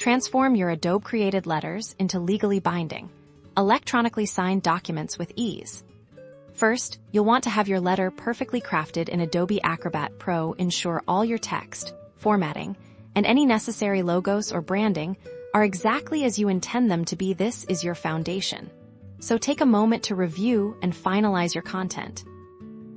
Transform your Adobe-created letters into legally binding, electronically signed documents with ease. First, you'll want to have your letter perfectly crafted in Adobe Acrobat Pro. Ensure all your text, formatting, and any necessary logos or branding are exactly as you intend them to be. This is your foundation. So take a moment to review and finalize your content.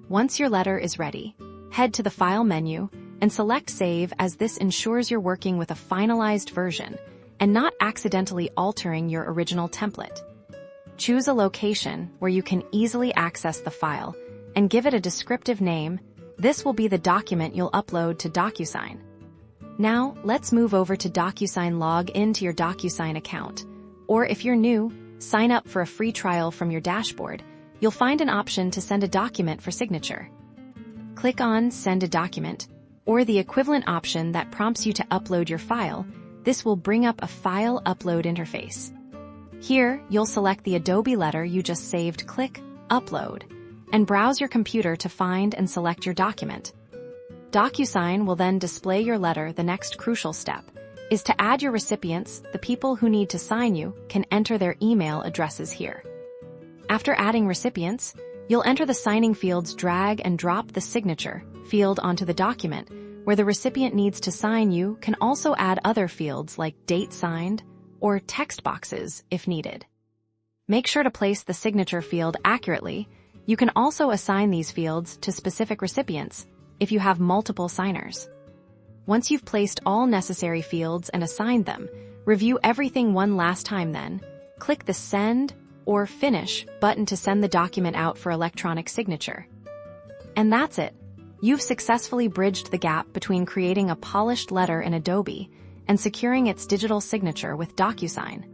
Once your letter is ready, head to the File menu and select Save, as this ensures you're working with a finalized version and not accidentally altering your original template. Choose a location where you can easily access the file and give it a descriptive name. This will be the document you'll upload to Docusign. Now, let's move over to Docusign. Log into your Docusign account, or if you're new, sign up for a free trial from your dashboard. You'll find an option to send a document for signature. Click on Send a Document, or the equivalent option that prompts you to upload your file. This will bring up a file upload interface. Here, you'll select the Adobe letter you just saved, click Upload, and browse your computer to find and select your document. Docusign will then display your letter. The next crucial step is to add your recipients. The people who need to sign you can enter their email addresses here. After adding recipients, you'll enter the signing fields. Drag and drop the signature field onto the document where the recipient needs to sign. You can also add other fields like date signed or text boxes if needed. Make sure to place the signature field accurately. You can also assign these fields to specific recipients if you have multiple signers. Once you've placed all necessary fields and assigned them, review everything one last time, then click the Send or Finish button to send the document out for electronic signature. And that's it. You've successfully bridged the gap between creating a polished letter in Adobe and securing its digital signature with Docusign.